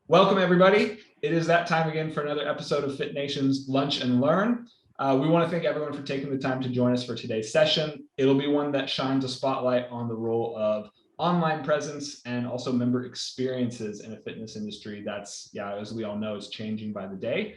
Welcome, everybody. It is that time again for another episode of Fit Nation's Lunch and Learn. We want to thank everyone for taking the time to join us for today's session. It'll be one that shines a spotlight on the role of online presence and also member experiences in a fitness industry that's, as we all know, is changing by the day.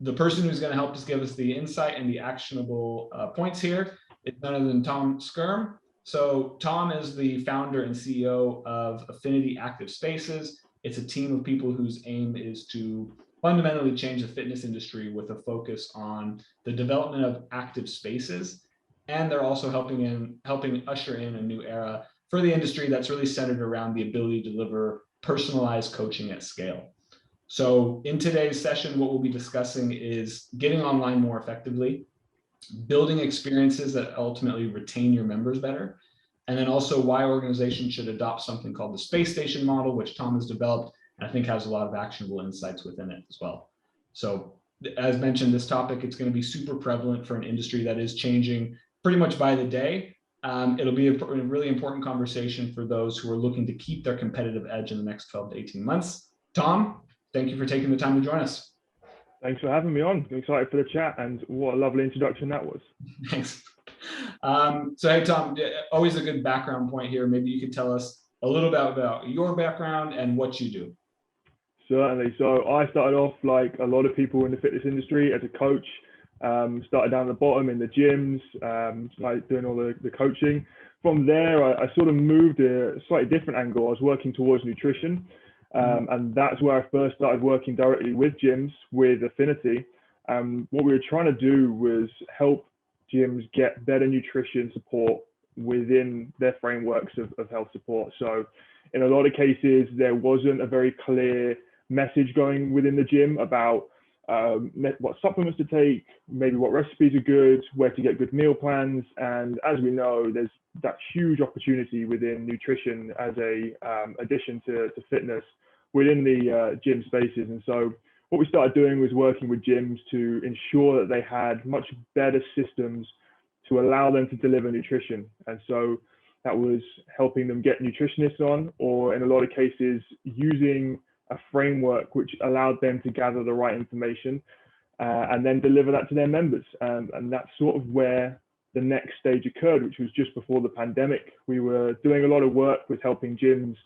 The person who's going to help us give us the insight and the actionable points here is none other than Tom Skyrme. So Tom is the founder and CEO of Affinity Active Spaces. It's a team of people whose aim is to fundamentally change the fitness industry with a focus on the development of active spaces. And they're also helping usher in a new era for the industry that's really centered around the ability to deliver personalized coaching at scale. So in today's session, what we'll be discussing is getting online more effectively, building experiences that ultimately retain your members better, and then also why organizations should adopt something called the space station model, which Tom has developed, and I think has a lot of actionable insights within it as well. So as mentioned, this topic, it's going to be super prevalent for an industry that is changing pretty much by the day. It'll be a really important conversation for those who are looking to keep their competitive edge in the next 12 to 18 months. Tom, thank you for taking the time to join us. Thanks for having me on. I'm excited for the chat, and what a lovely introduction that was. Thanks. So hey, Tom, always a good background point here. Maybe you could tell us a little bit about your background and what you do. Certainly. So I started off like a lot of people in the fitness industry as a coach. Started down the bottom in the gyms, like doing all the coaching. From there, I sort of moved a slightly different angle. I was working towards nutrition. And that's where I first started working directly with gyms, with Affinity. What we were trying to do was help gyms get better nutrition support within their frameworks of health support. So in a lot of cases, there wasn't a very clear message going within the gym about what supplements to take, maybe what recipes are good, where to get good meal plans. And as we know, there's that huge opportunity within nutrition as a addition to fitness within the gym spaces. And so what we started doing was working with gyms to ensure that they had much better systems to allow them to deliver nutrition. And so that was helping them get nutritionists on, or in a lot of cases, using a framework which allowed them to gather the right information and then deliver that to their members. And that's sort of where the next stage occurred, which was just before the pandemic. We were doing a lot of work with helping gyms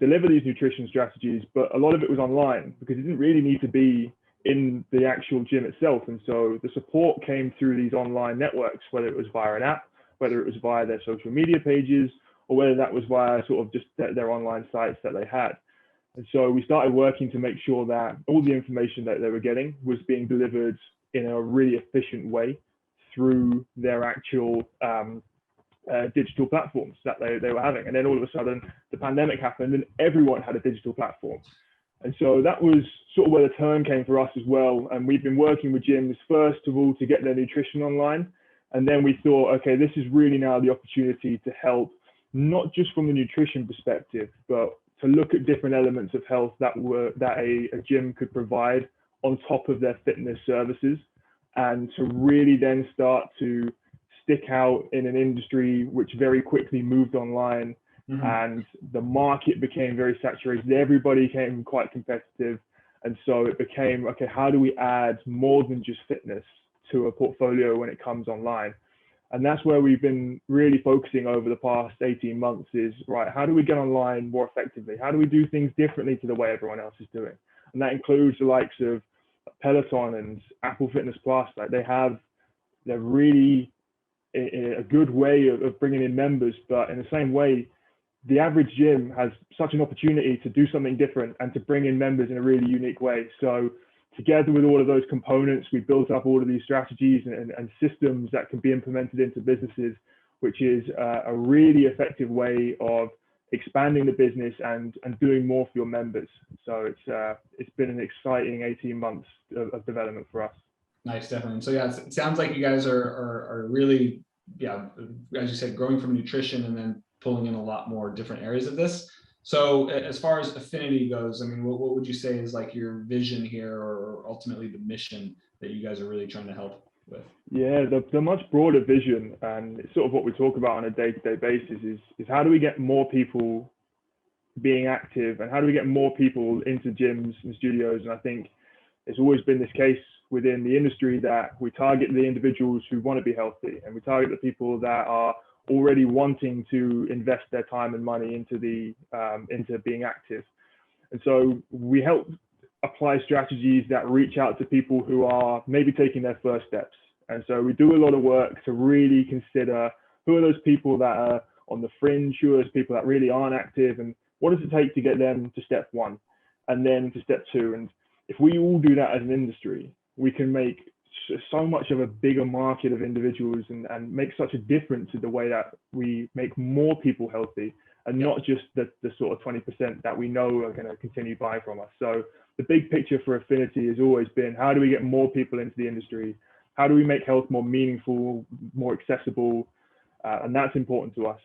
deliver these nutrition strategies, but a lot of it was online because it didn't really need to be in the actual gym itself. And so the support came through these online networks, whether it was via an app, whether it was via their social media pages, or whether that was via sort of just their online sites that they had. And so we started working to make sure that all the information that they were getting was being delivered in a really efficient way through their actual digital platforms that they were having. And then all of a sudden the pandemic happened and everyone had a digital platform. And so that was sort of where the turn came for us as well. And we've been working with gyms first of all to get their nutrition online. And then we thought, okay, this is really now the opportunity to help, not just from the nutrition perspective, but to look at different elements of health that a gym could provide on top of their fitness services, and to really then start to stick out in an industry which very quickly moved online. And the market became very saturated. Everybody became quite competitive. And so it became, okay, how do we add more than just fitness to a portfolio when it comes online? And that's where we've been really focusing over the past 18 months is, right, how do we get online more effectively? How do we do things differently to the way everyone else is doing? And that includes the likes of Peloton and Apple Fitness Plus. Like they're really a good way of bringing in members, but in the same way, the average gym has such an opportunity to do something different and to bring in members in a really unique way. So together with all of those components, we built up all of these strategies and systems that can be implemented into businesses, which is a really effective way of expanding the business and doing more for your members. So it's been an exciting 18 months of development for us. Nice, definitely. So yeah, it sounds like you guys are really, as you said, growing from nutrition and then pulling in a lot more different areas of this. So as far as Affinity goes, I mean, what would you say is like your vision here, or ultimately the mission that you guys are really trying to help with? Yeah, the much broader vision, and it's sort of what we talk about on a day-to-day basis, is how do we get more people being active, and how do we get more people into gyms and studios? And I think it's always been this case within the industry that we target the individuals who want to be healthy, and we target the people that are already wanting to invest their time and money into being active. And so we help apply strategies that reach out to people who are maybe taking their first steps. And so we do a lot of work to really consider who are those people that are on the fringe, who are those people that really aren't active, and what does it take to get them to step one and then to step two. And if we all do that as an industry, we can make so much of a bigger market of individuals and make such a difference in the way that we make more people healthy, and not just the sort of 20% that we know are going to continue buying from us. So the big picture for Affinity has always been, how do we get more people into the industry? How do we make health more meaningful, more accessible? And that's important to us.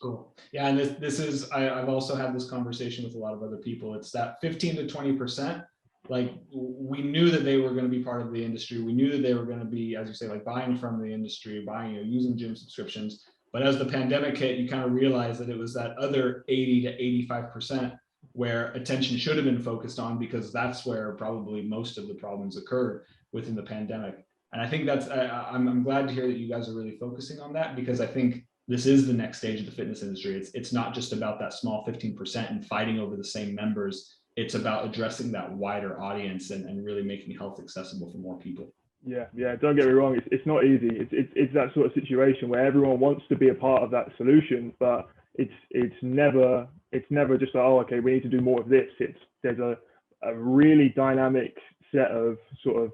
Cool. Yeah, and this is, I've also had this conversation with a lot of other people. It's that 15 to 20%. Like, we knew that they were going to be part of the industry. We knew that they were going to be, as you say, like buying from the industry, buying, using gym subscriptions. But as the pandemic hit, you kind of realized that it was that other 80 to 85% where attention should have been focused on, because that's where probably most of the problems occurred within the pandemic. And I think that's, I'm glad to hear that you guys are really focusing on that, because I think this is the next stage of the fitness industry. It's not just about that small 15% and fighting over the same members. It's about addressing that wider audience and really making health accessible for more people. Yeah. Don't get me wrong. It's not easy. It's that sort of situation where everyone wants to be a part of that solution, but it's never just like, oh, okay, we need to do more of this. There's a really dynamic set of sort of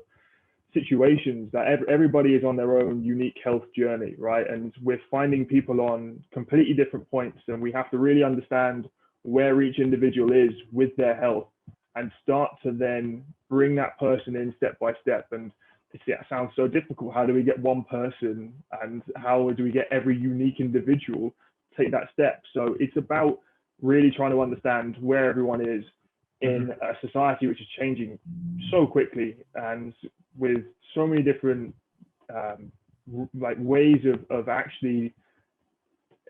situations that everybody is on their own unique health journey, right? And we're finding people on completely different points, and we have to really understand where each individual is with their health and start to then bring that person in step by step. And it sounds so difficult. How do we get one person, and how do we get every unique individual take that step? So it's about really trying to understand where everyone is in a society which is changing so quickly, and with so many different like ways of actually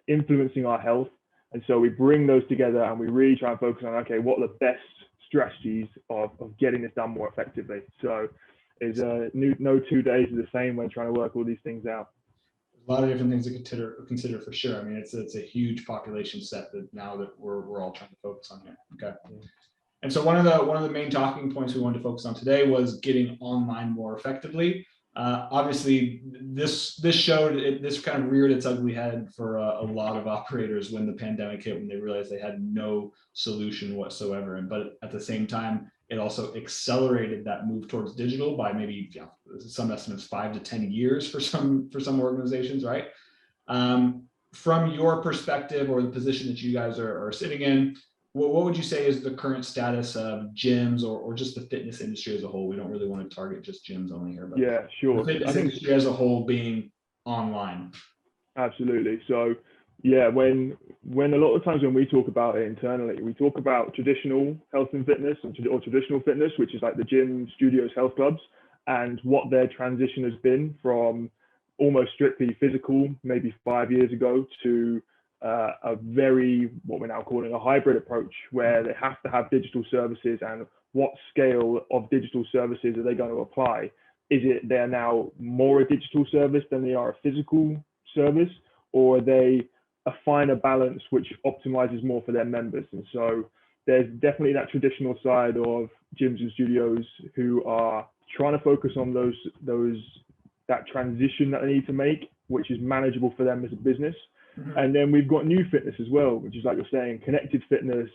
influencing our health. And so we bring those together, and we really try and focus on, okay, what are the best strategies of getting this done more effectively? So no 2 days are the same when trying to work all these things out. A lot of different things to consider for sure. I mean, it's a huge population set that now that we're all trying to focus on here. Okay. Yeah. And so one of the main talking points we wanted to focus on today was getting online more effectively. Obviously, this kind of reared its ugly head for a lot of operators when the pandemic hit, when they realized they had no solution whatsoever. But at the same time, it also accelerated that move towards digital by maybe, some estimates 5 to 10 years for some organizations, right? From your perspective, or the position that you guys are sitting in, what would you say is the current status of gyms or just the fitness industry as a whole? We don't really want to target just gyms only here, but yeah, sure. The fitness industry as a whole being online. Absolutely. So yeah, when a lot of times when we talk about it internally, we talk about traditional health and fitness or traditional fitness, which is like the gym, studios, health clubs, and what their transition has been from almost strictly physical, maybe 5 years ago, to a very, what we're now calling a hybrid approach, where they have to have digital services. And what scale of digital services are they going to apply? Is it they're now more a digital service than they are a physical service, or are they a finer balance which optimizes more for their members? And so there's definitely that traditional side of gyms and studios who are trying to focus on that transition that they need to make, which is manageable for them as a business. And then we've got new fitness as well, which is, like you're saying, connected fitness,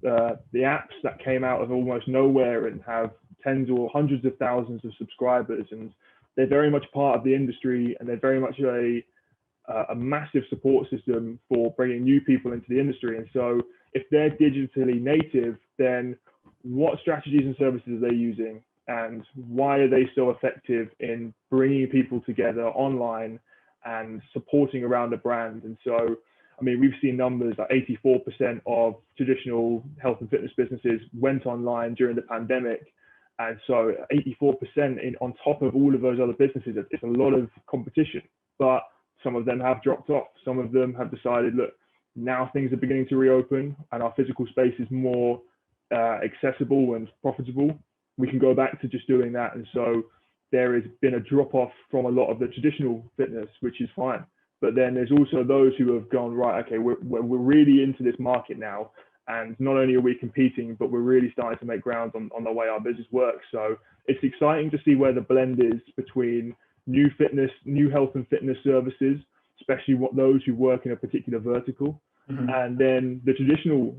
the apps that came out of almost nowhere and have tens or hundreds of thousands of subscribers, and they're very much part of the industry, and they're very much a massive support system for bringing new people into the industry. And so if they're digitally native, then what strategies and services are they using, and why are they so effective in bringing people together online and supporting around a brand? And so, I mean, we've seen numbers like 84% of traditional health and fitness businesses went online during the pandemic. And so 84% on top of all of those other businesses, it's a lot of competition, but some of them have dropped off. Some of them have decided, look, Now things are beginning to reopen and our physical space is more accessible and profitable. We can go back to just doing that. And so there has been a drop off from a lot of the traditional fitness, which is fine. But then there's also those who have gone, right, okay, we're really into this market now. And not only are we competing, but we're really starting to make ground on the way our business works. So it's exciting to see where the blend is between new health and fitness services, especially those who work in a particular vertical, and then the traditional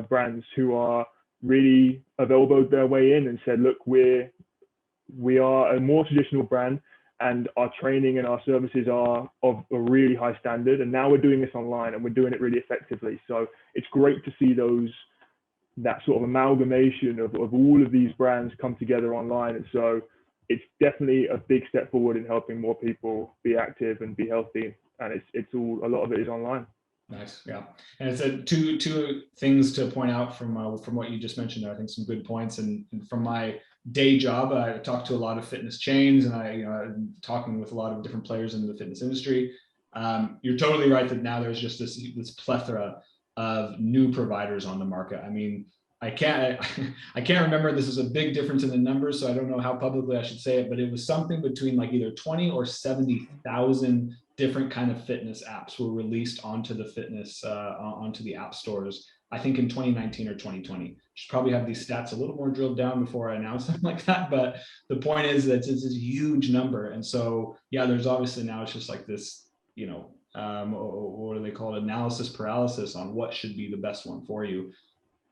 brands who are really have elbowed their way in and said, look, we are a more traditional brand and our training and our services are of a really high standard. And now we're doing this online and we're doing it really effectively. So it's great to see that sort of amalgamation of all of these brands come together online. And so it's definitely a big step forward in helping more people be active and be healthy. And a lot of it is online. Nice, yeah. And it's two things to point out from what you just mentioned there. I think some good points. And from my day job, I talk to a lot of fitness chains, and I'm talking with a lot of different players in the fitness industry. You're totally right that now there's just this plethora of new providers on the market. I mean, I can't remember. This is a big difference in the numbers, so I don't know how publicly I should say it, but it was something between like either 20 or 70,000 different kind of fitness apps were released onto the app stores, I think in 2019 or 2020. Should probably have these stats a little more drilled down before I announce them like that. But the point is that it's a huge number. And so, yeah, there's obviously now it's just like this, what do they call it? Analysis paralysis on what should be the best one for you.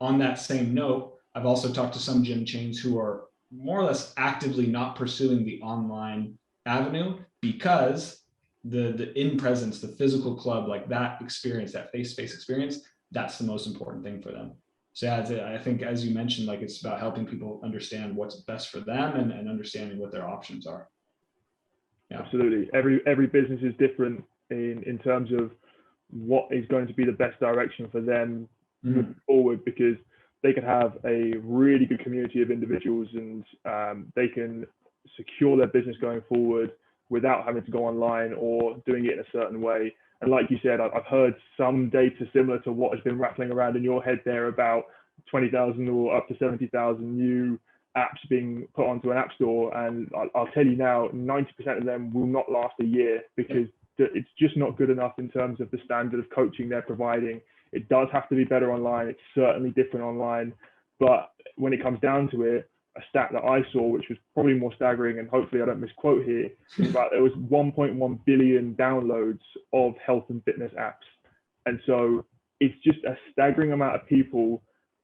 On that same note, I've also talked to some gym chains who are more or less actively not pursuing the online avenue because the in presence, the physical club, like that experience, that face-to-face experience, that's the most important thing for them. So yeah, I think as you mentioned, like it's about helping people understand what's best for them and understanding what their options are. Yeah. Absolutely. Every business is different in terms of what is going to be the best direction for them moving forward, because they can have a really good community of individuals and they can secure their business going forward without having to go online or doing it in a certain way. And like you said, I've heard some data similar to what has been rattling around in your head there about 20,000 or up to 70,000 new apps being put onto an app store. And I'll tell you now, 90% of them will not last a year because it's just not good enough in terms of the standard of coaching they're providing. It does have to be better online. It's certainly different online. But when it comes down to it, a stat that I saw, which was probably more staggering, and hopefully I don't misquote here, is about there was 1.1 billion downloads of health and fitness apps. And so it's just a staggering amount of people.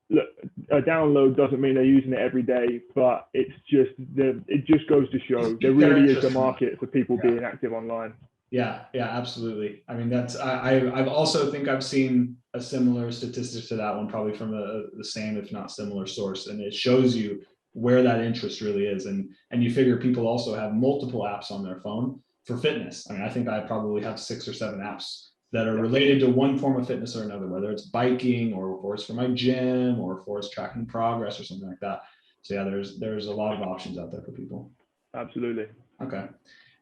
Look, a download doesn't mean they're using it every day, but it just goes to show there really is a market for people being active online. Yeah, absolutely. I mean, I've also think I've seen a similar statistic to that one, probably from the same, if not similar source. And it shows you where that interest really is. And you figure people also have multiple apps on their phone for fitness. I mean, I think I probably have 6 or 7 apps that are related to one form of fitness or another, whether it's biking or it's for my gym or for it's tracking progress or something like that. So yeah, there's a lot of options out there for people. Absolutely. Okay.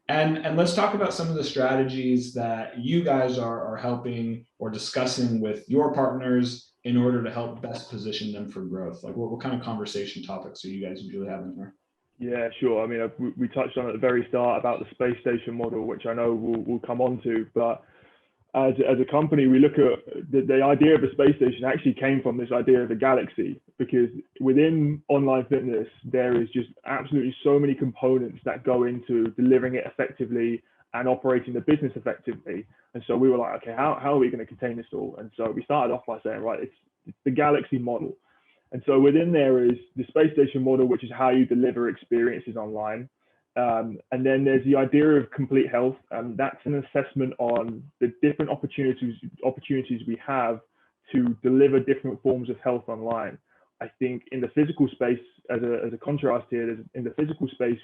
And let's talk about some of the strategies that you guys are helping or discussing with your partners in order to help best position them for growth. Like what kind of conversation topics are you guys usually having here? Yeah, sure. I mean, we touched on at the very start about the space station model, which I know we'll come on to, but as a company, we look at the idea of a space station actually came from this idea of the galaxy, because within online fitness, there is just absolutely so many components that go into delivering it effectively and operating the business effectively. And so we were like, okay, how are we going to contain this all? And so we started off by saying, right, it's the galaxy model. And so within there is the space station model, which is how you deliver experiences online. And then there's the idea of complete health, and that's an assessment on the different opportunities we have to deliver different forms of health online. I think in the physical space, as a contrast here, in the physical space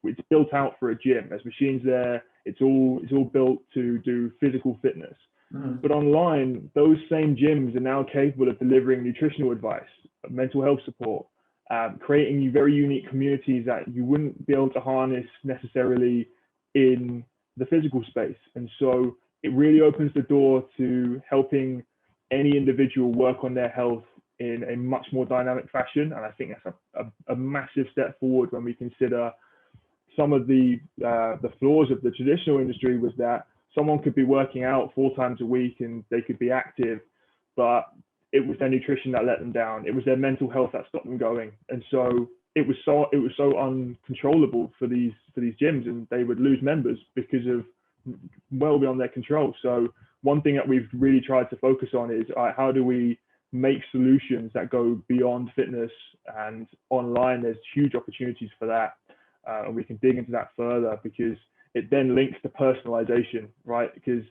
it's built out for a gym. There's machines there. It's all built to do physical fitness. Mm-hmm. But online, those same gyms are now capable of delivering nutritional advice, mental health support, creating very unique communities that you wouldn't be able to harness necessarily in the physical space. And so it really opens the door to helping any individual work on their health in a much more dynamic fashion. And I think that's a massive step forward when we consider some of the flaws of the traditional industry was that someone could be working out 4 times a week and they could be active, but it was their nutrition that let them down. It was their mental health that stopped them going. And so it was so uncontrollable for these gyms, and they would lose members because of well beyond their control. So one thing that we've really tried to focus on is how do we make solutions that go beyond fitness, and online there's huge opportunities for that. And we can dig into that further because it then links to personalization, right? Because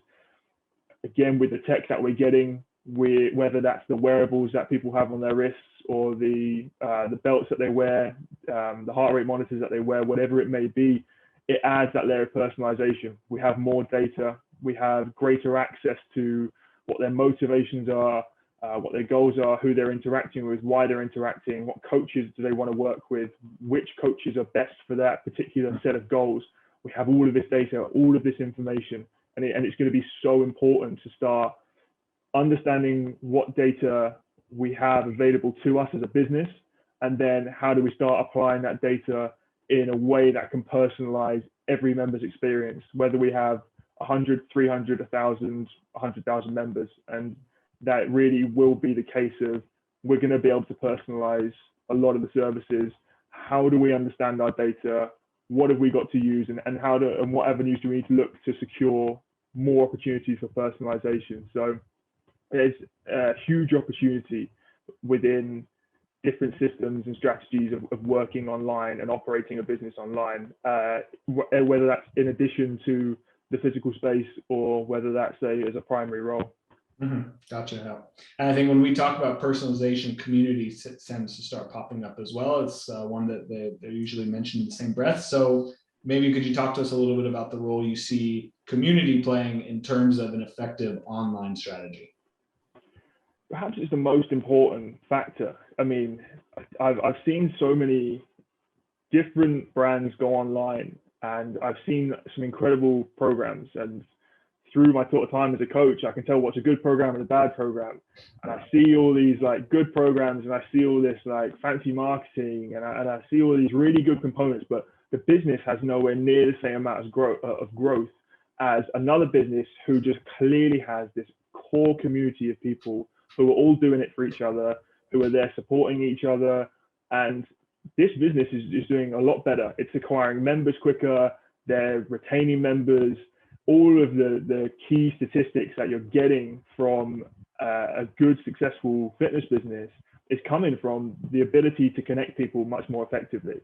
again, with the tech that we're getting, whether that's the wearables that people have on their wrists or the belts that they wear, the heart rate monitors that they wear, whatever it may be, it adds that layer of personalization. We have more data, we have greater access to what their motivations are, what their goals are, who they're interacting with, why they're interacting, what coaches do they want to work with, which coaches are best for that particular set of goals. We have all of this data, all of this information, and it's going to be so important to start understanding what data we have available to us as a business, and then how do we start applying that data in a way that can personalize every member's experience, whether we have 100, 300, 1,000, 100,000 members. And that really will be the case of we're going to be able to personalize a lot of the services. How do we understand our data? What have we got to use, and what avenues do we need to look to secure more opportunities for personalization? So there's a huge opportunity within different systems and strategies of working online and operating a business online, whether that's in addition to the physical space or whether that's as a primary role. Mm-hmm. Gotcha. Yeah. And I think when we talk about personalization, community tends to start popping up as well. It's one that they're usually mentioned in the same breath. So maybe could you talk to us a little bit about the role you see community playing in terms of an effective online strategy? Perhaps it's the most important factor. I mean, I've seen so many different brands go online, and I've seen some incredible programs, and through my sort of time as a coach, I can tell what's a good program and a bad program. And I see all these like good programs, and I see all this like fancy marketing, and I see all these really good components, but the business has nowhere near the same amount of growth as another business who just clearly has this core community of people who are all doing it for each other, who are there supporting each other. And this business is doing a lot better. It's acquiring members quicker, they're retaining members. All of the key statistics that you're getting from a good, successful fitness business is coming from the ability to connect people much more effectively.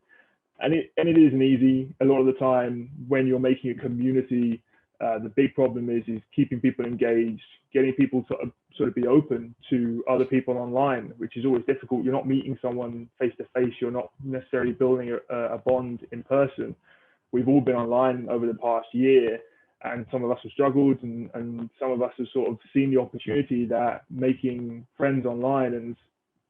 And it isn't easy. A lot of the time when you're making a community, the big problem is keeping people engaged, getting people to sort of be open to other people online, which is always difficult. You're not meeting someone face to face. You're not necessarily building a bond in person. We've all been online over the past year, and some of us have struggled, and some of us have sort of seen the opportunity that making friends online and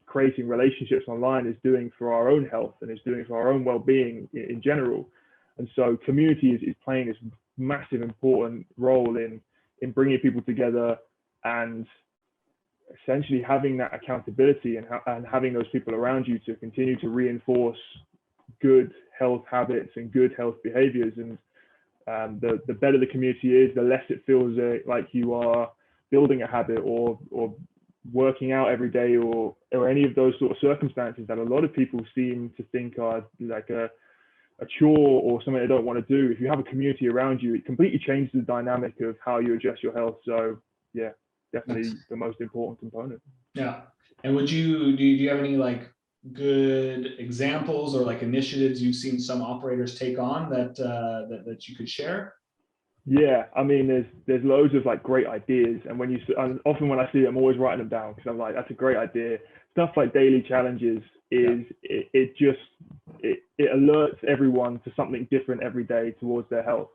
creating relationships online is doing for our own health and is doing for our own well-being in general. And so community is playing this massive important role in bringing people together and essentially having that accountability and having those people around you to continue to reinforce good health habits and good health behaviors. And the better the community is, the less it feels like you are building a habit or working out every day or any of those sort of circumstances that a lot of people seem to think are like a chore or something they don't want to do. If you have a community around you, it completely changes the dynamic of how you adjust your health. So yeah, definitely the most important component. Yeah. And do you have any like good examples or like initiatives you've seen some operators take on that you could share? Yeah, I mean, there's loads of like great ideas, and often when I see it, I'm always writing them down because I'm like, that's a great idea. Stuff like daily challenges it alerts everyone to something different every day towards their health,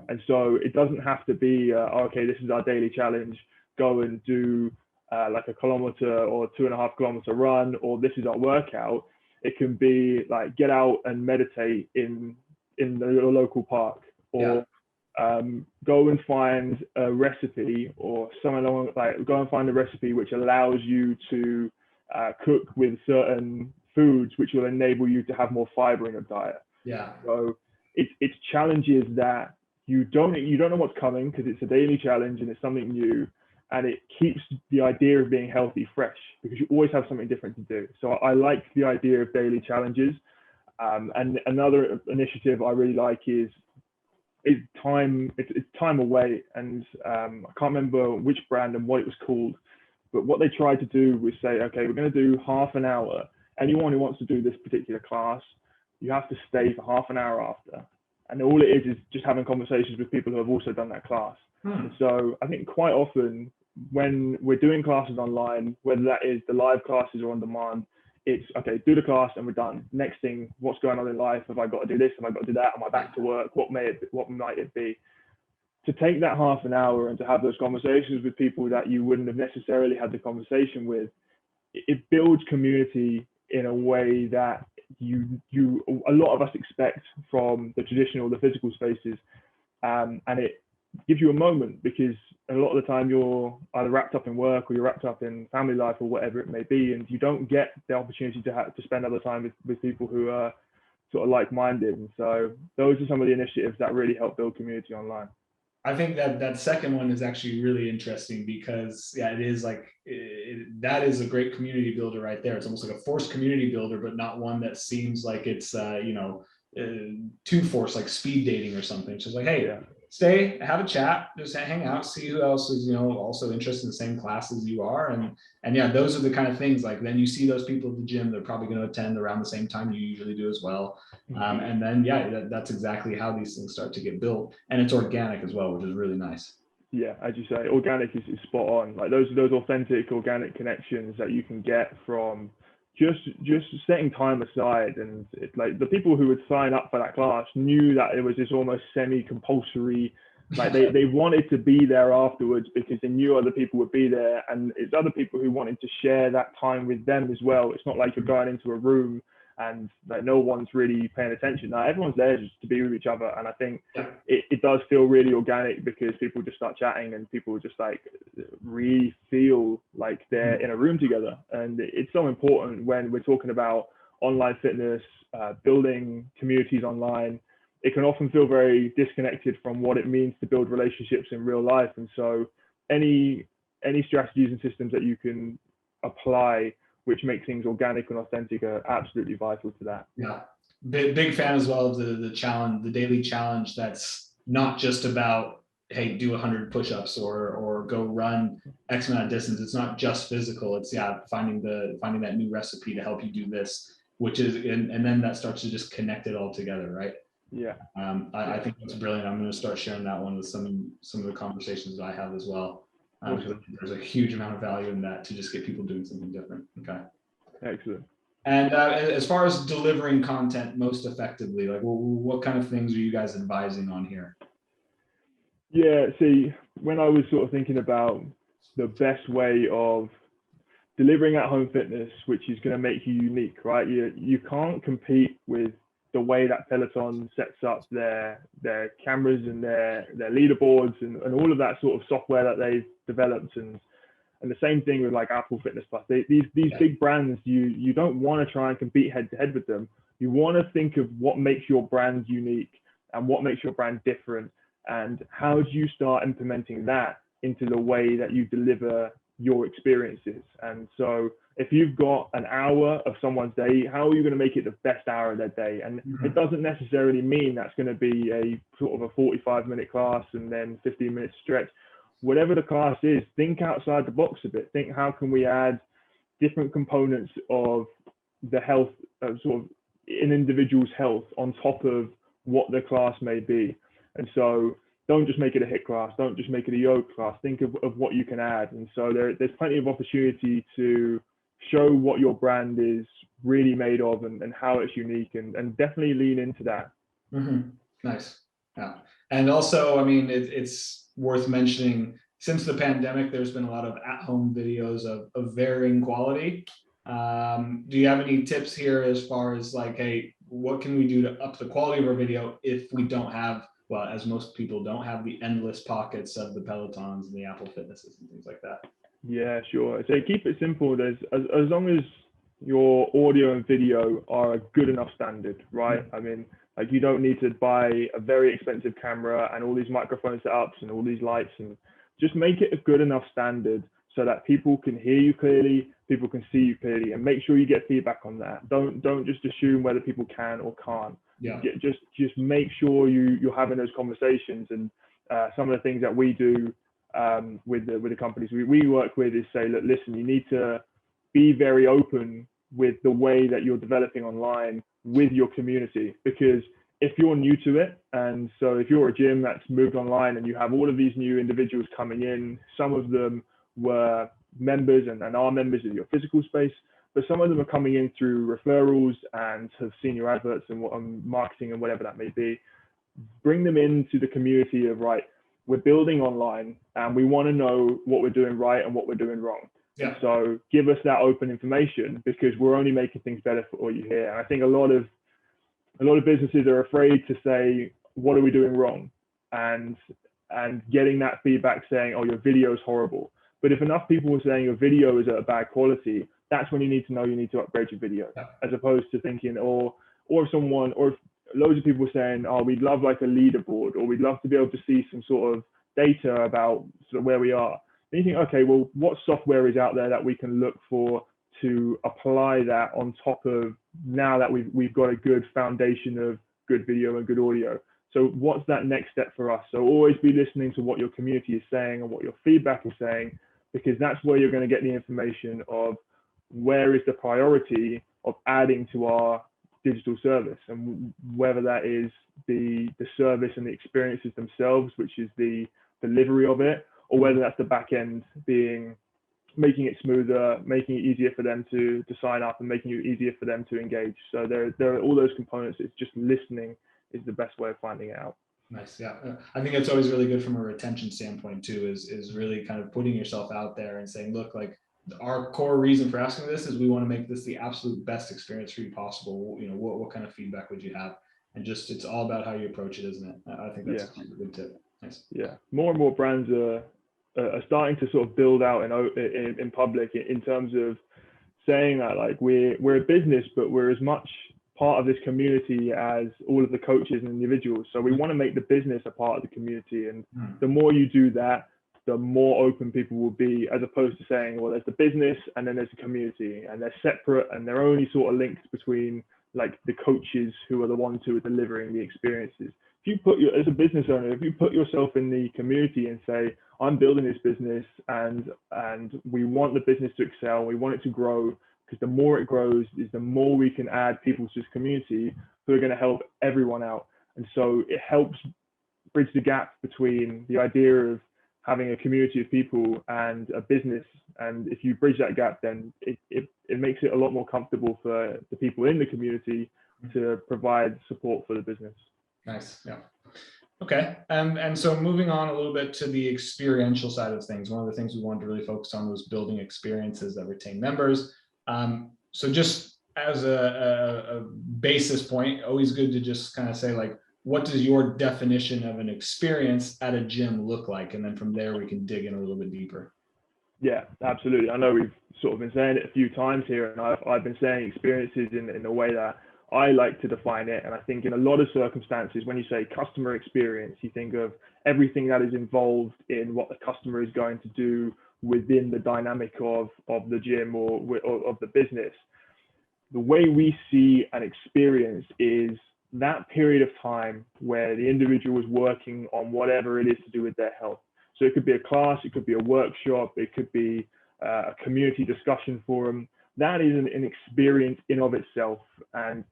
and so it doesn't have to be okay, this is our daily challenge. Go and do like a kilometer or 2.5 kilometer run, or this is our workout. It can be like get out and meditate in your local park, or go and find a recipe or something along, like go and find a recipe which allows you to cook with certain foods which will enable you to have more fiber in your diet. Yeah. So it's challenges that you don't know what's coming, because it's a daily challenge and it's something new, and it keeps the idea of being healthy fresh because you always have something different to do. So I like the idea of daily challenges. And another initiative I really like is time. It's time away, and I can't remember which brand and what it was called, but what they tried to do was say, okay, we're going to do half an hour. Anyone who wants to do this particular class, you have to stay for half an hour after. And all it is just having conversations with people who have also done that class. And so I think quite often when we're doing classes online, whether that is the live classes or on demand, it's okay, do the class and we're done. Next thing, what's going on in life? Have I got to do this? Have I got to do that? Am I back to work? What might it be? To take that half an hour and to have those conversations with people that you wouldn't have necessarily had the conversation with, it builds community in a way that a lot of us expect from the traditional, the physical spaces, and it gives you a moment, because a lot of the time you're either wrapped up in work or you're wrapped up in family life or whatever it may be, and you don't get the opportunity to spend other time with people who are sort of like-minded. And so those are some of the initiatives that really help build community online. I think that second one is actually really interesting because it is like that is a great community builder right there. It's almost like a forced community builder, but not one that seems like it's too forced, like speed dating or something. It's just like, hey, stay, have a chat, just hang out, see who else is also interested in the same class as you are, and yeah, those are the kind of things. Like then you see those people at the gym, they're probably going to attend around the same time you usually do as well. And then that's exactly how these things start to get built, and it's organic as well, which is really nice. Yeah, as you say, organic is spot on. Like those authentic organic connections that you can get from just setting time aside. And it's like the people who would sign up for that class knew that it was this almost semi-compulsory, like they wanted to be there afterwards because they knew other people would be there, and it's other people who wanted to share that time with them as well. It's not like you're going into a room and like no one's really paying attention. Now everyone's there just to be with each other, and I think it does feel really organic because people just start chatting and people just like really feel like they're in a room together. And it's so important when we're talking about online fitness, building communities online. It can often feel very disconnected from what it means to build relationships in real life. And so any strategies and systems that you can apply which make things organic and authentic are absolutely vital to that. Yeah, big fan as well of the challenge, the daily challenge. That's not just about, hey, do 100 push-ups or go run X amount of distance. It's not just physical. It's finding that new recipe to help you do this, which is and then that starts to just connect it all together, right? Yeah. I think that's brilliant. I'm going to start sharing that one with some of the conversations that I have as well. There's a huge amount of value in that to just get people doing something different. Okay. Excellent. And as far as delivering content most effectively, like what kind of things are you guys advising on here? Yeah, see, when I was sort of thinking about the best way of delivering at-home fitness, which is going to make you unique, right? You can't compete with the way that Peloton sets up their cameras and their leaderboards and all of that sort of software that they've developed, and the same thing with like Apple Fitness Plus. These big brands, you don't want to try and compete head to head with them. You want to think of what makes your brand unique and what makes your brand different, and how do you start implementing that into the way that you deliver your experiences. And so if you've got an hour of someone's day, how are you going to make it the best hour of their day? And it doesn't necessarily mean that's going to be a sort of a 45-minute class and then 15-minute stretch. Whatever the class is, think outside the box a bit. Think, how can we add different components of the health, sort of an individual's health on top of what the class may be. And so don't just make it a HIIT class, don't just make it a yoga class, think of what you can add. And so there's plenty of opportunity to show what your brand is really made of and how it's unique, and definitely lean into that. Nice. Yeah. And also, I mean, it's worth mentioning, since the pandemic, there's been a lot of at-home videos of varying quality. Do you have any tips here as far as like, hey, what can we do to up the quality of our video if we don't have well, as most people don't have the endless pockets of the Pelotons and the Apple Fitnesses and things like that. Yeah, sure. So keep it simple. There's as long as your audio and video are a good enough standard, right? I mean, like you don't need to buy a very expensive camera and all these microphone setups and all these lights, and just make it a good enough standard so that people can hear you clearly, people can see you clearly, and make sure you get feedback on that. Don't just assume whether people can or can't. Yeah. Just make sure you're having those conversations. And some of the things that we do with the companies we work with is say, look, listen, you need to be very open with the way that you're developing online with your community, because if you're new to it, and so if you're a gym that's moved online and you have all of these new individuals coming in, some of them were members and are members of your physical space, but some of them are coming in through referrals and have seen your adverts and marketing and whatever that may be. Bring them into the community of, right, we're building online and we want to know what we're doing right and what we're doing wrong. Yeah. So give us that open information, because we're only making things better for all you here. And I think a lot of businesses are afraid to say, what are we doing wrong? And getting that feedback saying, oh, your video is horrible. But if enough people are saying your video is at a bad quality, that's when you need to know you need to upgrade your video. Yeah. As opposed to thinking, or if loads of people were saying, oh, we'd love like a leaderboard, or we'd love to be able to see some sort of data about sort of where we are. And you think, okay, well, what software is out there that we can look for to apply that on top of, now that we've got a good foundation of good video and good audio? So what's that next step for us? So always be listening to what your community is saying and what your feedback is saying, because that's where you're going to get the information of where is the priority of adding to our digital service, and whether that is the service and the experiences themselves, which is the delivery of it, or whether that's the back end being making it smoother, making it easier for them to sign up, and making it easier for them to engage. So there are all those components. It's just listening is the best way of finding it out. Nice. Yeah. I think it's always really good from a retention standpoint too, is really kind of putting yourself out there and saying, look, like our core reason for asking this is we want to make this the absolute best experience for you possible. You know, what kind of feedback would you have? And just, it's all about how you approach it, isn't it? I think that's a good tip. Nice. Yeah. More and more brands are starting to sort of build out in public in terms of saying that, like, we're a business, but we're as much part of this community as all of the coaches and individuals. So we want to make the business a part of the community. And the more you do that, the more open people will be, as opposed to saying, well, there's the business and then there's the community, and they're separate and they're only sort of linked between like the coaches who are the ones who are delivering the experiences. If you put as a business owner, if you put yourself in the community and say, I'm building this business and we want the business to excel, we want it to grow, because the more it grows is the more we can add people to this community who are going to help everyone out. And so it helps bridge the gap between the idea of having a community of people and a business. And if you bridge that gap, then it makes it a lot more comfortable for the people in the community to provide support for the business. Nice. Yeah. Okay. And so moving on a little bit to the experiential side of things, one of the things we wanted to really focus on was building experiences that retain members. So just as a basis point, always good to just kind of say, like, what does your definition of an experience at a gym look like? And then from there, we can dig in a little bit deeper. Yeah, absolutely. I know we've sort of been saying it a few times here, and I've been saying experiences in the way that I like to define it. And I think in a lot of circumstances, when you say customer experience, you think of everything that is involved in what the customer is going to do within the dynamic of the gym or of the business. The way we see an experience is that period of time where the individual is working on whatever it is to do with their health. So it could be a class, it could be a workshop, it could be a community discussion forum. That is an experience in of itself. And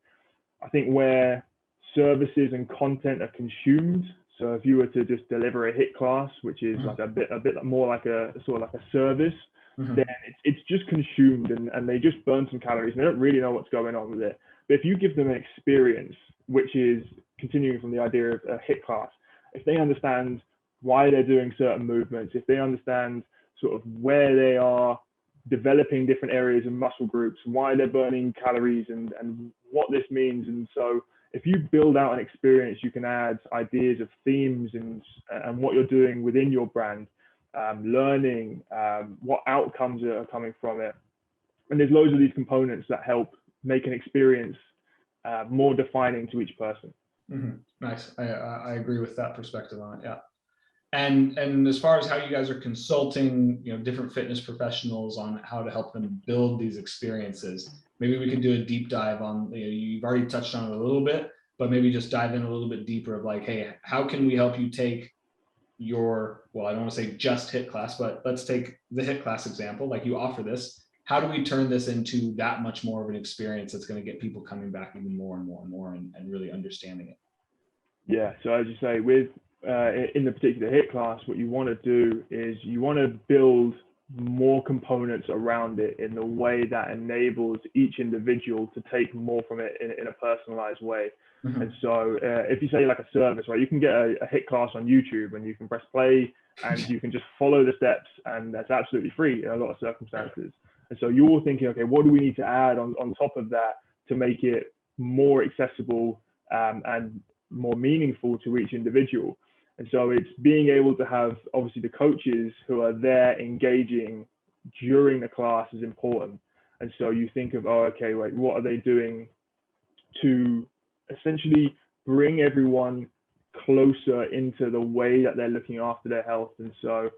I think where services and content are consumed, so if you were to just deliver a HIIT class, which is like a bit more like a sort of like a service, then it's just consumed and they just burn some calories and they don't really know what's going on with it. But if you give them an experience, which is continuing from the idea of a HIIT class, if they understand why they're doing certain movements, if they understand sort of where they are developing different areas and muscle groups, why they're burning calories and what this means. And so if you build out an experience, you can add ideas of themes and what you're doing within your brand, learning, what outcomes are coming from it. And there's loads of these components that help make an experience more defining to each person. Mm-hmm. Nice. I agree with that perspective on it. Yeah. And as far as how you guys are consulting, different fitness professionals on how to help them build these experiences, maybe we could do a deep dive on, you've already touched on it a little bit, but maybe just dive in a little bit deeper of like, hey, how can we help you take your, well, I don't want to say just HIIT class, but let's take the HIIT class example. Like, you offer this, how do we turn this into that much more of an experience that's going to get people coming back even more and more and more and really understanding it? Yeah, so as you say, with in the particular HIIT class, what you want to do is you want to build more components around it in the way that enables each individual to take more from it in a personalized way. Mm-hmm. And so if you say like a service, right, you can get a HIIT class on YouTube and you can press play and you can just follow the steps, and that's absolutely free in a lot of circumstances. And so you're thinking, okay, what do we need to add on top of that to make it more accessible and more meaningful to each individual? And so it's being able to have, obviously, the coaches who are there engaging during the class is important. And so you think of, oh, okay, like, what are they doing to essentially bring everyone closer into the way that they're looking after their health? And so,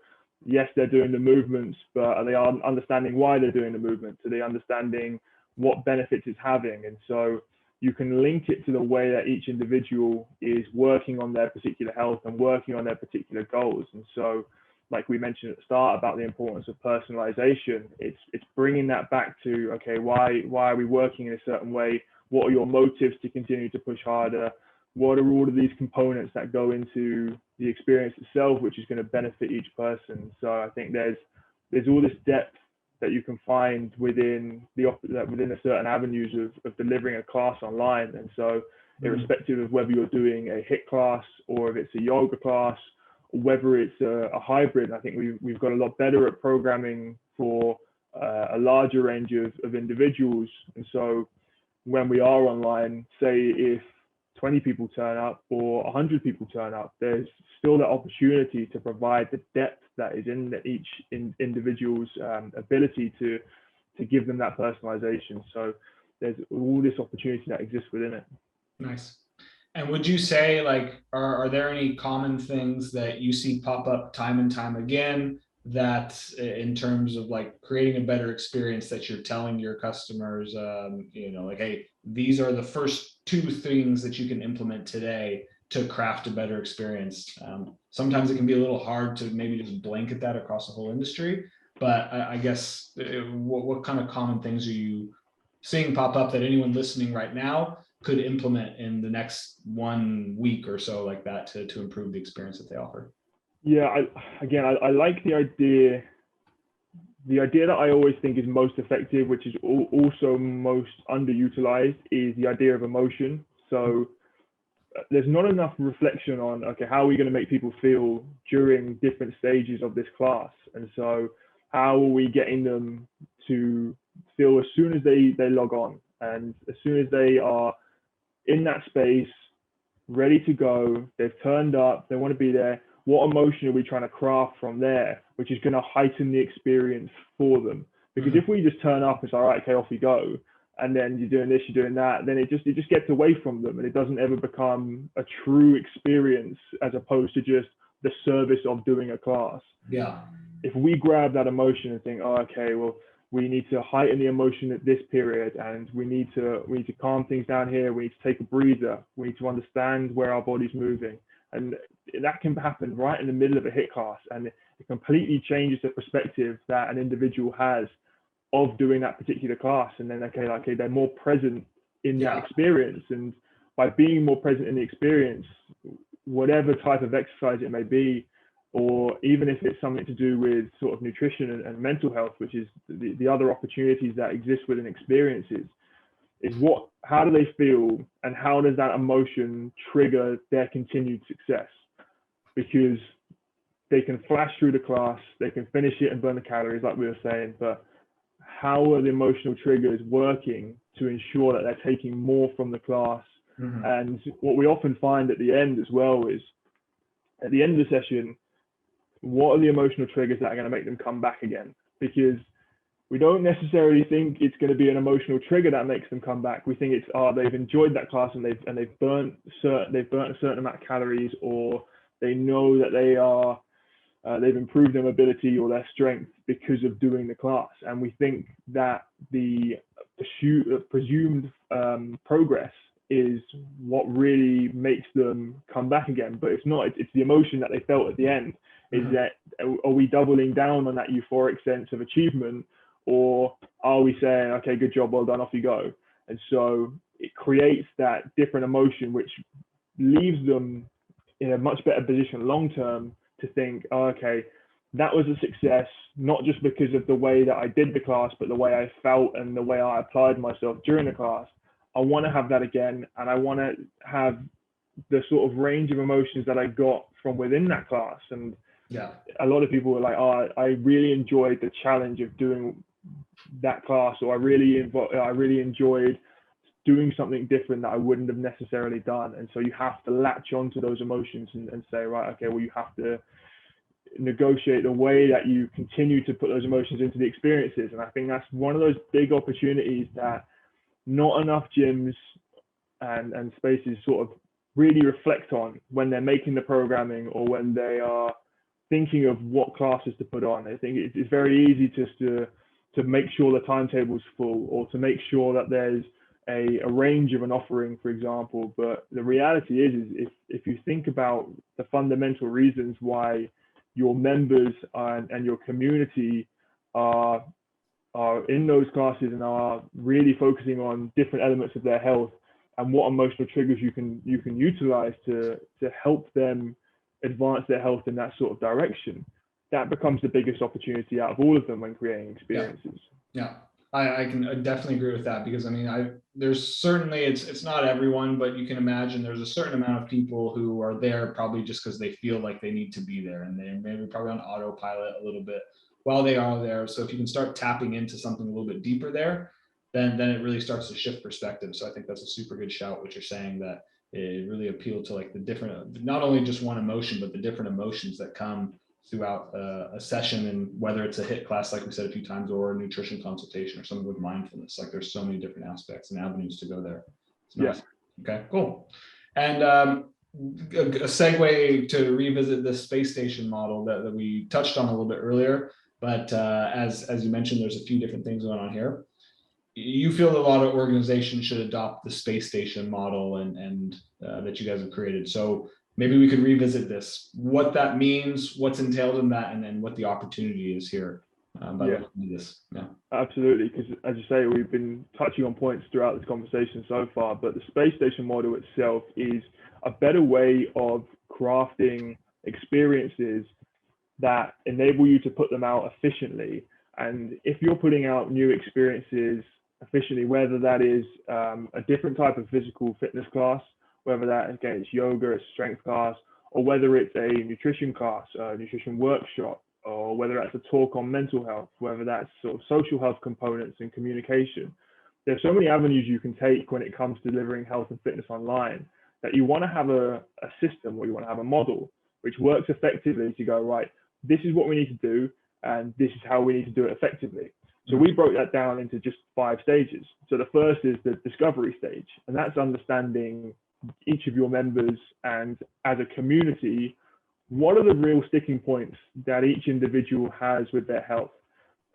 yes, they're doing the movements, but are they understanding why they're doing the movements? Are they understanding what benefits it's having? And so you can link it to the way that each individual is working on their particular health and working on their particular goals. And so, like we mentioned at the start about the importance of personalization, it's bringing that back to, okay, why are we working in a certain way? What are your motives to continue to push harder? What are all of these components that go into the experience itself, which is going to benefit each person? So I think there's all this depth that you can find within the certain avenues of delivering a class online. And so irrespective of whether you're doing a HIIT class or if it's a yoga class, or whether it's a hybrid, I think we've got a lot better at programming for a larger range of individuals. And so when we are online, say if 20 people turn up or 100 people turn up, there's still that opportunity to provide the depth that is in each individual's ability to give them that personalization. So there's all this opportunity that exists within it. Nice. And would you say, like, are there any common things that you see pop up time and time again that in terms of like creating a better experience that you're telling your customers, like, hey, these are the first 2 things that you can implement today to craft a better experience? Sometimes it can be a little hard to maybe just blanket that across the whole industry, but I guess what kind of common things are you seeing pop up that anyone listening right now could implement in the next 1 week or so, like that, to improve the experience that they offer? Yeah, I like the idea that I always think is most effective, which is also most underutilized, is the idea of emotion. So there's not enough reflection on, okay, how are we going to make people feel during different stages of this class? And so how are we getting them to feel as soon as they log on, and as soon as they are in that space, ready to go, they've turned up, they want to be there, what emotion are we trying to craft from there, which is going to heighten the experience for them? Because if we just turn up and say, all right, okay, off we go, and then you're doing this, you're doing that, then it just gets away from them, and it doesn't ever become a true experience as opposed to just the service of doing a class. Yeah. If we grab that emotion and think, oh, okay, well, we need to heighten the emotion at this period, and we need to calm things down here, we need to take a breather, we need to understand where our body's moving. And that can happen right in the middle of a HIIT class, and it completely changes the perspective that an individual has of doing that particular class. And then, okay, they're more present in that experience. And by being more present in the experience, whatever type of exercise it may be, or even if it's something to do with sort of nutrition and mental health, which is the other opportunities that exist within experiences, is how do they feel, and how does that emotion trigger their continued success? Because they can flash through the class, they can finish it and burn the calories like we were saying, but how are the emotional triggers working to ensure that they're taking more from the class And what we often find at the end as well is, at the end of the session, what are the emotional triggers that are going to make them come back again? Because we don't necessarily think it's going to be an emotional trigger that makes them come back. We think it's, they've enjoyed that class and they've burnt a certain amount of calories, or they know that they've improved their mobility or their strength because of doing the class. And we think that the presumed progress is what really makes them come back again, but it's not. It's the emotion that they felt at the end. Is that, are we doubling down on that euphoric sense of achievement, or are we saying, okay, good job, well done, off you go? And so it creates that different emotion, which leaves them in a much better position long term to think, oh, okay, that was a success, not just because of the way that I did the class, but the way I felt and the way I applied myself during the class. I want to have that again, and I want to have the sort of range of emotions that I got from within that class. And a lot of people were like, oh, I really enjoyed the challenge of doing that class, or I really enjoyed doing something different that I wouldn't have necessarily done. And so you have to latch onto those emotions and say, right, okay, well, you have to negotiate the way that you continue to put those emotions into the experiences. And I think that's one of those big opportunities that not enough gyms and spaces sort of really reflect on when they're making the programming, or when they are thinking of what classes to put on. I think it's very easy just to make sure the timetable's full, or to make sure that there's a range of an offering, for example. But the reality is if you think about the fundamental reasons why your members and your community are in those classes and are really focusing on different elements of their health, and what emotional triggers you can utilize to help them advance their health in that sort of direction, that becomes the biggest opportunity out of all of them when creating experiences. Yeah. I can definitely agree with that, because I mean, there's certainly, it's not everyone, but you can imagine there's a certain amount of people who are there probably just because they feel like they need to be there, and they're maybe probably on autopilot a little bit while they are there. So if you can start tapping into something a little bit deeper there, then it really starts to shift perspective. So I think that's a super good shout, what you're saying, that it really appealed to like the different, not only just one emotion, but the different emotions that come throughout a session, and whether it's a HIIT class, like we said a few times, or a nutrition consultation, or something with mindfulness. Like there's so many different aspects and avenues to go there. Nice. Okay, cool. And a segue to revisit this space station model that we touched on a little bit earlier, but as you mentioned, there's a few different things going on here. You feel a lot of organizations should adopt the space station model and that you guys have created. So maybe we could revisit this, what that means, what's entailed in that, and then what the opportunity is here by looking at this. Yeah, absolutely. Because as you say, we've been touching on points throughout this conversation so far, but the space station model itself is a better way of crafting experiences that enable you to put them out efficiently. And if you're putting out new experiences efficiently, whether that is a different type of physical fitness class, whether that, again, it's yoga, it's strength class, or whether it's a nutrition class, a nutrition workshop, or whether that's a talk on mental health, whether that's sort of social health components and communication. There's so many avenues you can take when it comes to delivering health and fitness online, that you want to have a system, or you want to have a model which works effectively to go, right, this is what we need to do, and this is how we need to do it effectively. So we broke that down into just 5 stages. So the first is the discovery stage, and that's understanding each of your members, and as a community, what are the real sticking points that each individual has with their health.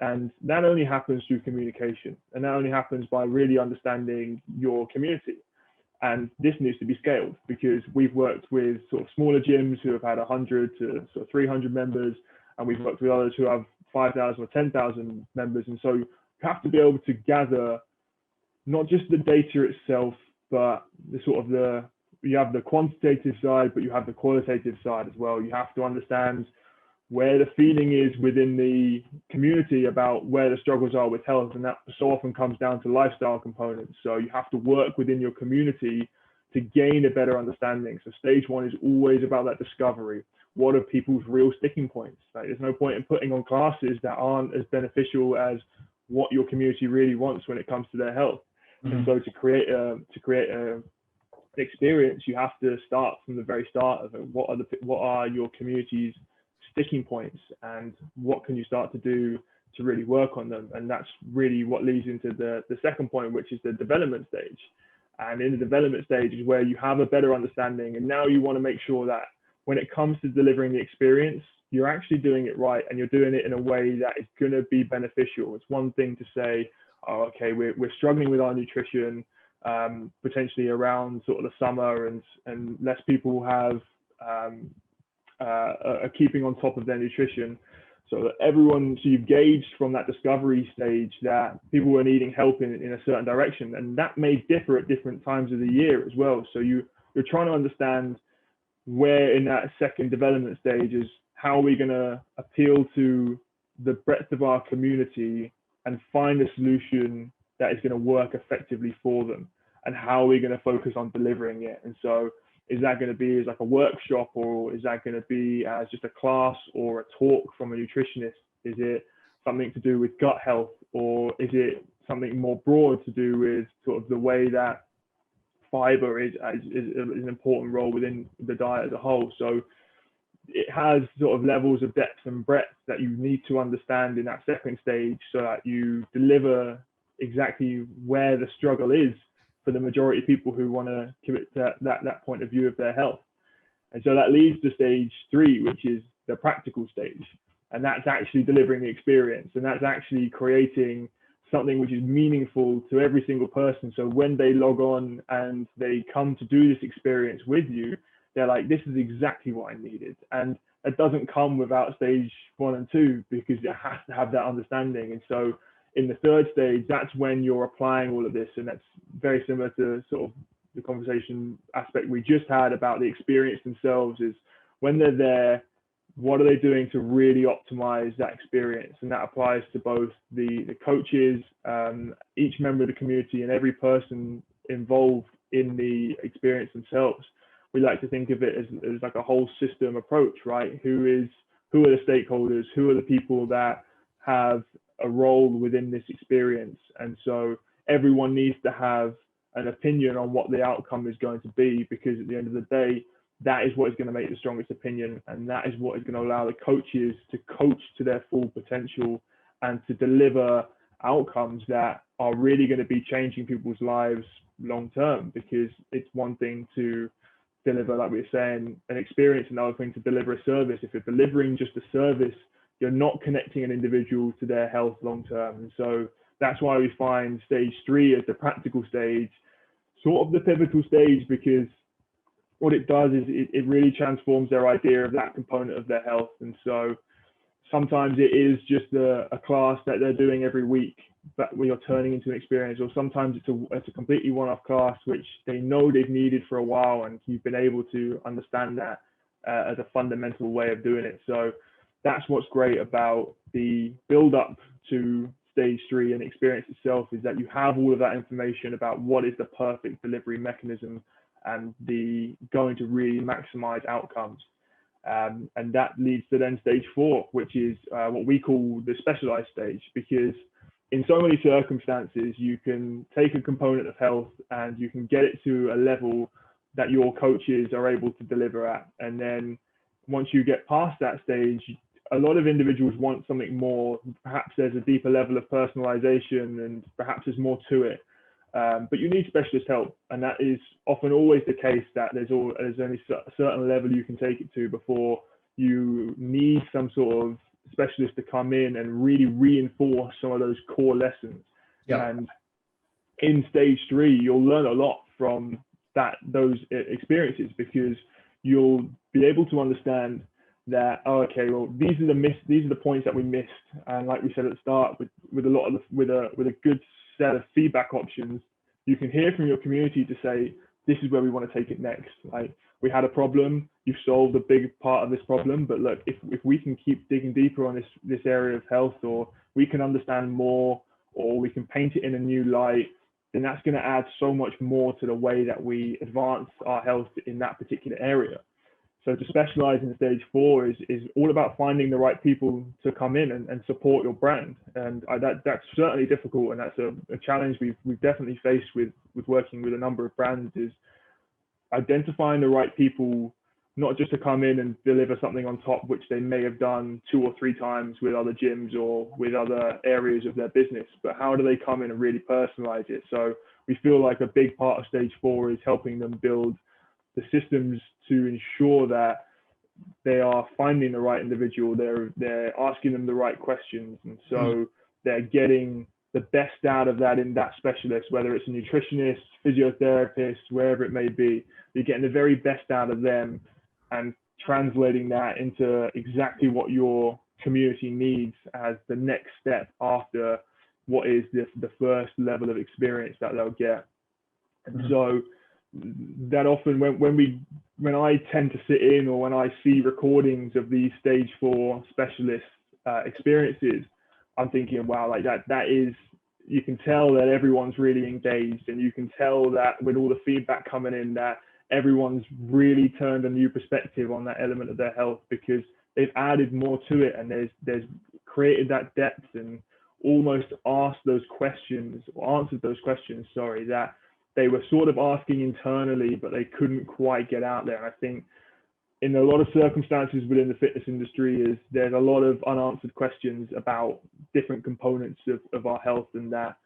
And that only happens through communication, and that only happens by really understanding your community. And this needs to be scaled, because we've worked with sort of smaller gyms who have had 100 to sort of 300 members, and we've worked with others who have 5,000 or 10,000 members. And so you have to be able to gather not just the data itself, but the sort of you have the quantitative side, but you have the qualitative side as well. You have to understand where the feeling is within the community about where the struggles are with health, and that so often comes down to lifestyle components. So you have to work within your community to gain a better understanding. So stage 1 is always about that discovery. What are people's real sticking points? Like, there's no point in putting on classes that aren't as beneficial as what your community really wants when it comes to their health. And so to create a experience, you have to start from the very start of it. What are your community's sticking points, and what can you start to do to really work on them? And that's really what leads into the second point, which is the development stage. And in the development stage is where you have a better understanding, and now you want to make sure that when it comes to delivering the experience, you're actually doing it right, and you're doing it in a way that is going to be beneficial. It's one thing to say, oh, okay, we're struggling with our nutrition, potentially around sort of the summer, and less people have are keeping on top of their nutrition. So you've gauged from that discovery stage that people were needing help in a certain direction, and that may differ at different times of the year as well. So you're trying to understand where in that second development stage is how are we going to appeal to the breadth of our community and find a solution that is going to work effectively for them, and how are we going to focus on delivering it. And so is that going to be as like a workshop, or is that going to be as just a class or a talk from a nutritionist? Is it something to do with gut health, or is it something more broad to do with sort of the way that fiber is an important role within the diet as a whole? So it has sort of levels of depth and breadth that you need to understand in that second stage, so that you deliver exactly where the struggle is for the majority of people who want to commit to that point of view of their health. And so that leads to stage 3, which is the practical stage. And that's actually delivering the experience. And that's actually creating something which is meaningful to every single person. So when they log on and they come to do this experience with you, they're like, this is exactly what I needed. And it doesn't come without stage 1 and 2, because it has to have that understanding. And so in the third stage, that's when you're applying all of this. And that's very similar to sort of the conversation aspect we just had about the experience themselves, is when they're there, what are they doing to really optimize that experience? And that applies to both the coaches, each member of the community, and every person involved in the experience themselves. We like to think of it as like a whole system approach, right? Who are the stakeholders? Who are the people that have a role within this experience? And so everyone needs to have an opinion on what the outcome is going to be, because at the end of the day, that is what is going to make the strongest opinion, and that is what is going to allow the coaches to coach to their full potential and to deliver outcomes that are really going to be changing people's lives long term. Because it's one thing to deliver, like we were saying, an experience, another thing to deliver a service. If you're delivering just a service, you're not connecting an individual to their health long term. And so that's why we find stage 3 as the practical stage, sort of the pivotal stage, because what it does is it really transforms their idea of that component of their health. And so sometimes it is just a class that they're doing every week, but we are turning into an experience, or sometimes it's a completely one-off class which they know they've needed for a while, and you've been able to understand that as a fundamental way of doing it. So that's what's great about the build up to stage 3 and experience itself, is that you have all of that information about what is the perfect delivery mechanism and going to really maximize outcomes. And that leads to then stage 4, which is what we call the specialized stage, because in so many circumstances, you can take a component of health and you can get it to a level that your coaches are able to deliver at. And then once you get past that stage, a lot of individuals want something more. Perhaps there's a deeper level of personalization, and perhaps there's more to it. But you need specialist help, and that is often always the case, that there's only a certain level you can take it to before you need some sort of specialist to come in and really reinforce some of those core lessons. Yeah. And in stage 3, you'll learn a lot from those experiences, because you'll be able to understand that, oh, okay, well, these are the points that we missed, and like we said at the start, with a good set of feedback options, you can hear from your community to say, this is where we want to take it next. Like, we had a problem, you've solved a big part of this problem, but look, if we can keep digging deeper on this area of health, or we can understand more, or we can paint it in a new light, then that's going to add so much more to the way that we advance our health in that particular area. So to specialize in stage 4 is all about finding the right people to come in and support your brand. And that's certainly difficult, and that's a challenge we've definitely faced with working with a number of brands, is identifying the right people, not just to come in and deliver something on top, which they may have done 2 or 3 times with other gyms or with other areas of their business, but how do they come in and really personalize it? So we feel like a big part of stage 4 is helping them build the systems to ensure that they are finding the right individual, they're asking them the right questions, and so they're getting the best out of that in that specialist, whether it's a nutritionist, physiotherapist, wherever it may be. You're getting the very best out of them and translating that into exactly what your community needs as the next step after what is the first level of experience that they'll get. And so that often when I tend to sit in, or when I see recordings of these stage 4 specialist experiences, I'm thinking, wow, like that is, you can tell that everyone's really engaged, and you can tell that with all the feedback coming in that everyone's really turned a new perspective on that element of their health, because they've added more to it, and there's created that depth and almost asked those questions, or answered those questions, sorry, that they were sort of asking internally, but they couldn't quite get out there. And I think in a lot of circumstances within the fitness industry is there's a lot of unanswered questions about different components of our health, and that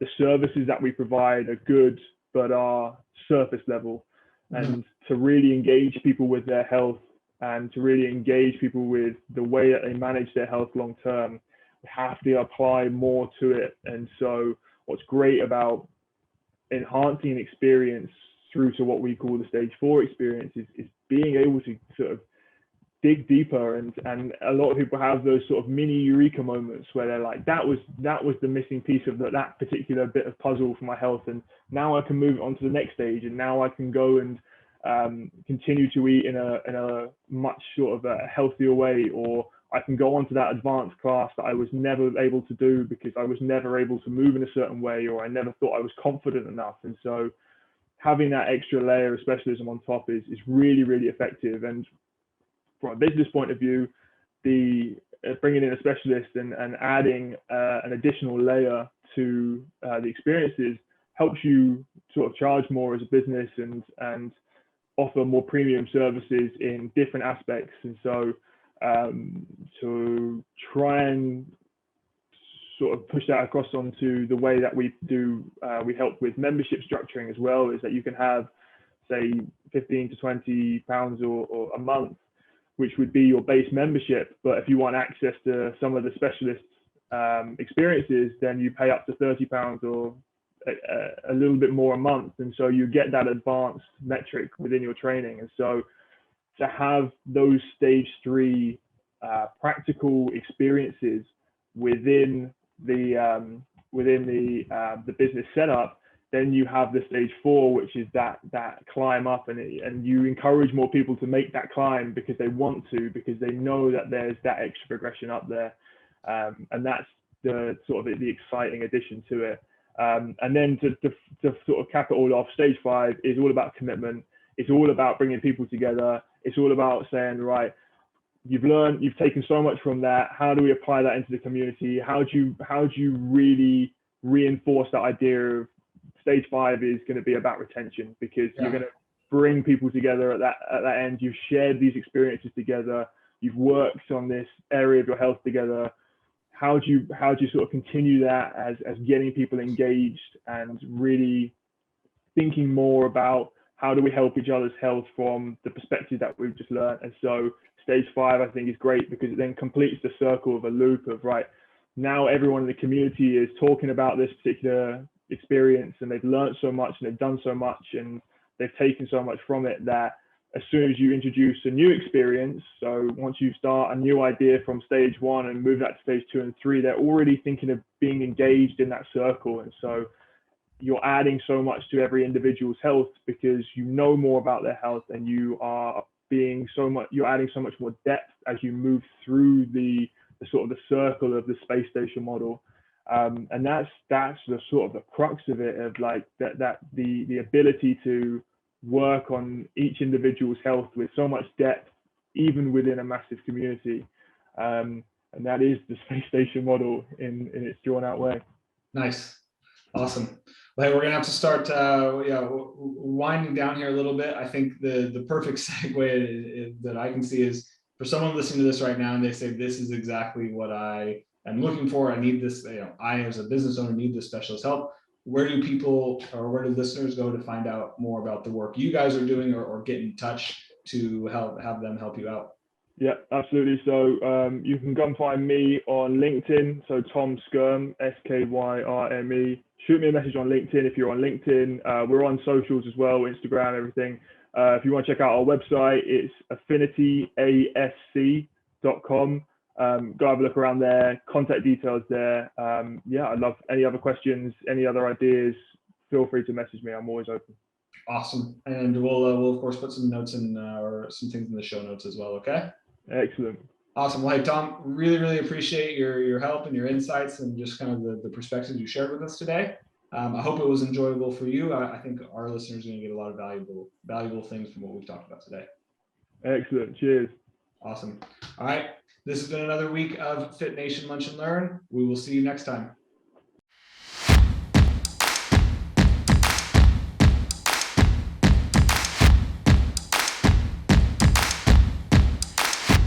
the services that we provide are good, but are surface level. And to really engage people with their health, and to really engage people with the way that they manage their health long term, we have to apply more to it. And so what's great about enhancing an experience through to what we call the stage 4 experience is being able to sort of dig deeper, and a lot of people have those sort of mini eureka moments where they're like, that was the missing piece of that particular bit of puzzle for my health, and now I can move on to the next stage, and now I can go and continue to eat in a much sort of a healthier way, or I can go on to that advanced class that I was never able to do because I was never able to move in a certain way, or I never thought I was confident enough. And so having that extra layer of specialism on top is really, really effective. And from a business point of view, the bringing in a specialist and adding an additional layer to the experiences helps you sort of charge more as a business and offer more premium services in different aspects. And so to try and sort of push that across onto the way that we do, we help with membership structuring as well, is that you can have, say, 15 to 20 pounds or a month, which would be your base membership. But if you want access to some of the specialist experiences, then you pay up to 30 pounds or a little bit more a month. And so you get that advanced metric within your training. And so to have those stage 3 practical experiences within the business setup, then you have the stage 4, which is that climb up, and you encourage more people to make that climb because they want to, because they know that there's that extra progression up there, and that's the sort of the exciting addition to it. And then to sort of cap it all off, stage 5 is all about commitment. It's all about bringing people together. It's all about saying, right, you've taken so much from that. How do we apply that into the community? How do you really reinforce that idea of stage 5 is going to be about retention, because you're going to bring people together at that end. You've shared these experiences together. You've worked on this area of your health together. How do you sort of continue that as getting people engaged and really thinking more about how do we help each other's health from the perspective that we've just learned? And so stage 5, I think, is great because it then completes the circle of a loop of, right, now everyone in the community is talking about this particular experience, and they've learned so much and they've done so much and they've taken so much from it, that as soon as you introduce a new experience, so once you start a new idea from stage 1 and move that to stage 2 and 3, they're already thinking of being engaged in that circle. And so you're adding so much to every individual's health because you know more about their health, and you're adding so much more depth as you move through the sort of the circle of the space station model. And that's the sort of the crux of it, of like that the ability to work on each individual's health with so much depth, even within a massive community. And that is the space station model in its drawn out way. Nice. Awesome. Well, hey, we're gonna have to start winding down here a little bit. I think the perfect segue that I can see is for someone listening to this right now and they say, this is exactly what I am looking for. I need this, I as a business owner need this specialist help. Where do people or where do listeners go to find out more about the work you guys are doing or get in touch to have them help you out? Yeah, absolutely. So you can come find me on LinkedIn. So Tom Skyrme, Skyrme. Shoot me a message on LinkedIn if you're on LinkedIn. We're on socials as well, Instagram, everything. If you want to check out our website, it's affinityasc.com. Go have a look around there. Contact details there. Yeah, I'd love any other questions, any other ideas. Feel free to message me. I'm always open. Awesome. And we'll of course put some notes in or some things in the show notes as well. Okay. Excellent. Awesome. Well, hey, Tom, really appreciate your help and your insights and just kind of the perspectives you shared with us today. I hope it was enjoyable for you. I think our listeners are going to get a lot of valuable things from what we've talked about today. Excellent. Cheers. Awesome. All right. This has been another week of Fit Nation Lunch and Learn. We will see you next time.